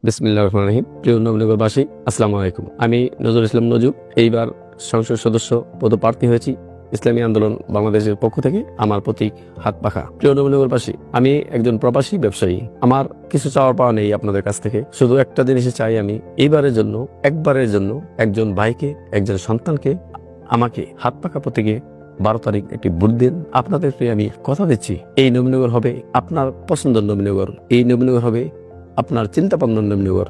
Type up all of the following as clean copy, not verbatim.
বিসমিল্লাহির রহমানির রহিম। প্রিয় নবীনগরবাসী, আসসালামু আলাইকুম। আমি নজরুল ইসলাম নজু। এইবার সংসদ সদস্য পদপ্রার্থী হয়েছি ইসলামী আন্দোলন বাংলাদেশের পক্ষ থেকে। আমার প্রতীক হাত পাখা। প্রিয় নবীনগরবাসী, আমি একজন প্রবাসী ব্যবসায়ী। আমার কিছু চাওয়ার পাওয়া নেই আপনাদের কাছ থেকে। শুধু একটা জিনিসই চাই, আমি এইবারের জন্য, একবারের জন্য একজন ভাইকে, একজন সন্তানকে, আমাকে হাত পাখা প্রতীকে 12 তারিখ একটি ভোট দিন। আপনাদেরকে আমি কথা দিচ্ছি, এই নবীনগর হবে আপনার পছন্দের নবীনগর। এই নবীনগর হবে আপনার চিন্তা ভাবনার নবীনগর।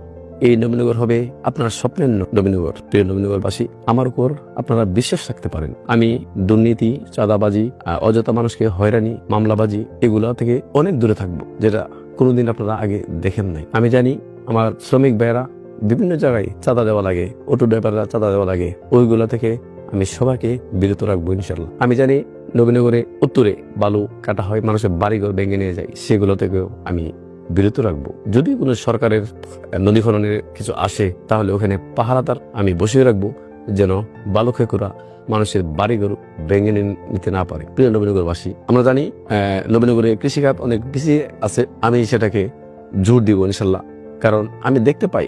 এই নবীনগর হবে আপনার স্বপ্নের নবীনগর। প্রিয় নবীনগরবাসী, আমার উপর আপনারা বিশ্বাস রাখতে পারেন। আমি দুর্নীতি, চাঁদাবাজি, অযথা মানুষকে হয়রানি, মামলাবাজি, এগুলা থেকে অনেক দূরে থাকবো, যেটা কোনোদিন আপনারা আগে দেখেন নাই। আমি জানি আমার শ্রমিক ভাইয়েরা বিভিন্ন জায়গায় চাঁদা দেওয়া লাগে, অটো ড্রাইভাররা চাঁদা দেওয়া লাগে, ওইগুলা থেকে আমি সবাইকে বিরত রাখবো ইনশাল্লাহ। আমি জানি নবীনগরে উত্তরে বালু কাটা হয়, মানুষের বাড়িঘর ভেঙে নিয়ে যায়, সেগুলো থেকেও আমি বিরত রাখবো। যদি কোনো সরকারের নদী খননের কিছু আসে, তাহলে ওখানে পাহারাদার আমি বসিয়ে রাখবো, যেন বালুখেকুরা মানুষের বাড়িঘর ভেঙে নিতে না পারে। প্রিয় নবীনগরবাসী, আমরা জানি নবীনগরে কৃষিখাত অনেক পিছিয়ে আছে। আমি সেটাকে জোর দিব ইনশাল্লাহ, কারণ আমি দেখতে পাই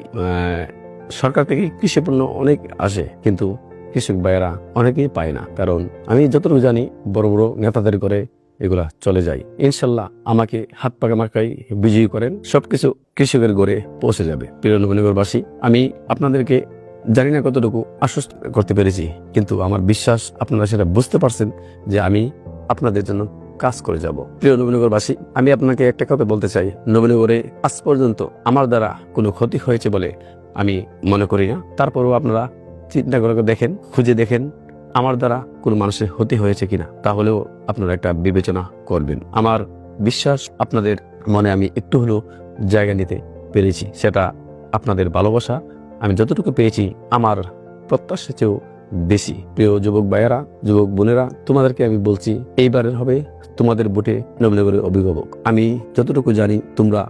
সরকার থেকে কৃষি পণ্য অনেক আসে, কিন্তু কৃষক ভাইয়েরা অনেকেই পায় না। কারণ আমি যতটুকু জানি, বড় বড় নেতাদের করে এগুলা চলে যায়। ইনশাল্লাহ আমাকে হাত পাকা মার্কায় বিজয়ী করেন, সবকিছু কৃষকের গড়ে পৌঁছে যাবে। প্রিয় নবীনগরবাসী, আমি আপনাদেরকে জানি না কতটুকু আশ্বস্ত করতে পেরেছি, কিন্তু আমার বিশ্বাস আপনারা সেটা বুঝতে পারছেন যে আমি আপনাদের জন্য কাজ করে যাব। প্রিয় নবীনগরবাসী, আমি আপনাকে একটা কথা বলতে চাই। নবীনগরে আজ পর্যন্ত আমার দ্বারা কোনো ক্ষতি হয়েছে বলে আমি মনে করি না। তারপরেও আপনারা চিন্তা করে দেখেন, খুঁজে দেখেন আমার দ্বারা কোনো মানুষের ক্ষতি হয়েছে কিনা, তাহলেও আপনারা একটা বিবেচনা করবেন। আমার বিশ্বাস আপনাদের মনে আমি একটু হলেও জায়গা নিতে পেরেছি, সেটা আপনাদের ভালোবাসা আমি যতটুকু পেয়েছি আমার প্রত্যাশা চেয়েও বেশি। প্রিয় যুবক ভাইয়েরা, যুবক বোনেরা, তোমাদেরকে আমি বলছি, এইবারের হবে তোমাদের ভোটে নবীনগরের অভিভাবক। আমি যতটুকু জানি তোমরা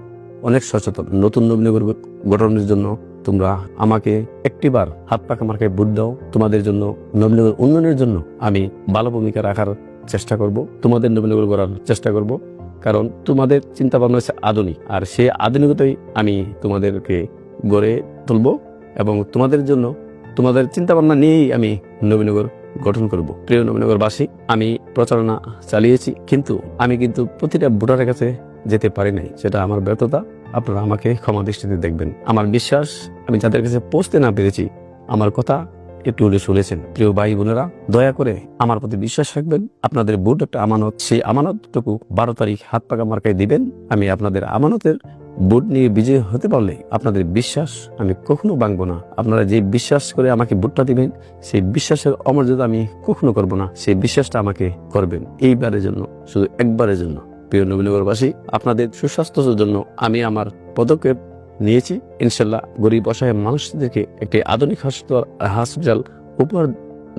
অনেক সচেতন। নতুন নবীনগর গঠনের জন্য তোমরা আমাকে একটিবার হাত পাকা মার্কায় ভোট দাও। তোমাদের জন্য, নবীনগর উন্নয়নের জন্য আমি ভালো ভূমিকা রাখার চেষ্টা করব, তোমাদের নবীনগর গড়ার চেষ্টা করব। কারণ তোমাদের চিন্তা ভাবনা হচ্ছে আধুনিক, আর সেই আধুনিকতাই আমি তোমাদেরকে গড়ে তুলব এবং তোমাদের জন্য, তোমাদের চিন্তা ভাবনা নিয়েই আমি নবীনগর গঠন করব। প্রিয় নবীনগরবাসী, আমি প্রচারণা চালিয়েছি, কিন্তু আমি প্রতিটা ভোটারের কাছে যেতে পারি নাই, সেটা আমার ব্যর্থতা। আপনারা আমাকে ক্ষমা দৃষ্টিতে দেখবেন। আমার বিশ্বাস, আমি যাদের কাছে পৌঁছতে না পেরেছি, আমার কথা একটু হলে শুনেছেন। প্রিয় ভাই বোনেরা, দয়া করে আমার প্রতি বিশ্বাস রাখবেন। আপনাদের ভোট একটা আমানত, সেই আমানতটুকু 12 তারিখ হাত পাকা মার্কায় দিবেন। আমি আপনাদের আমানতের ভোট নিয়ে বিজয়ী হতে পারলে আপনাদের বিশ্বাস আমি কখনো ভাঙবো না। আপনারা যে বিশ্বাস করে আমাকে ভোটটা দিবেন, সেই বিশ্বাসের অমর্যাদা আমি কখনো করব না। সেই বিশ্বাসটা আমাকে করবেন এইবারের জন্য, শুধু একবারের জন্য। প্রিয় নবীনগরবাসী, আপনাদের সুস্বাস্থ্যের জন্য আমি আমার পদক্ষেপ নিয়েছি। ইনশাল্লাহ গরিব অসহায় মানুষদেরকে একটি আধুনিক হসপিটাল উপহার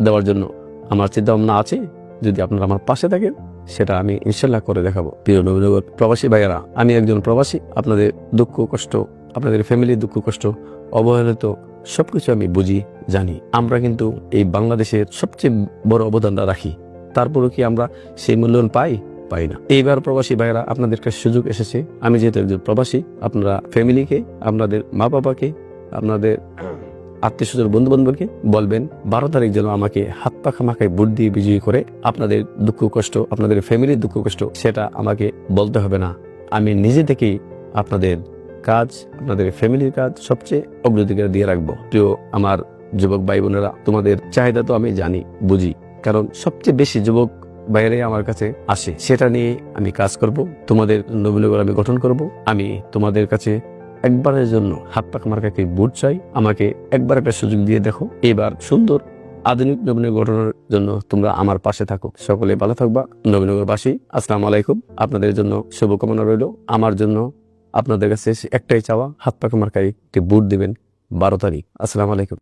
দেওয়ার জন্য আমার চিন্তা ভাবনা আছে। যদি আপনারা আমার পাশে থাকেন, সেটা আমি ইনশাল্লাহ করে দেখাবো। প্রিয় নবীনগর প্রবাসী ভাইয়েরা, আমি একজন প্রবাসী। আপনাদের দুঃখ কষ্ট, আপনাদের ফ্যামিলির দুঃখ কষ্ট, অবহেলিত সবকিছু আমি বুঝি, জানি। আমরা কিন্তু এই বাংলাদেশের সবচেয়ে বড় অবদানটা রাখি, তারপরেও কি আমরা সেই মূল্যায়ন পাই না। এইবার প্রবাসী ভাইয়েরা, আপনাদের কাছে সুযোগ এসেছে। আমি যেহেতু একজন প্রবাসী, আপনারা ফ্যামিলিকে, আপনাদের মা বাবাকে, আপনাদের আত্মীয় স্বজন, বন্ধু বান্ধবকে বলবেন 12 তারিখ যেন আমাকে হাত পাখা মাখায় ভোট দিয়ে বিজয়ী করে। আপনাদের দুঃখ কষ্ট, আপনাদের ফ্যামিলির দুঃখ কষ্ট, সেটা আমাকে বলতে হবে না। আমি নিজে থেকেই আপনাদের কাজ, আপনাদের ফ্যামিলির কাজ সবচেয়ে অগ্রাধিকার দিয়ে রাখবো। প্রিয় আমার যুবক ভাই বোনেরা, তোমাদের চাহিদা তো আমি জানি, বুঝি, কারণ সবচেয়ে বেশি যুবক বাইরে আমার কাছে আসে। সেটা নিয়ে আমি কাজ করব। তোমাদের নবীনগর আমি গঠন করব। আমি তোমাদের কাছে একবারের জন্য হাত পাকা মার্কাকে ভোট চাই। আমাকে একবার একটা সুযোগ দিয়ে দেখো। এবার সুন্দর আধুনিক নবীনগর গঠনের জন্য তোমরা আমার পাশে থাকো। সকলে ভালো থাকবা। নবীনগরবাসী, আসসালামু আলাইকুম। আপনাদের জন্য শুভকামনা রইল। আমার জন্য আপনাদের কাছে একটাই চাওয়া, হাত পাকা মার্কায় একটি ভোট দিবেন 12 তারিখ। আসসালামু আলাইকুম।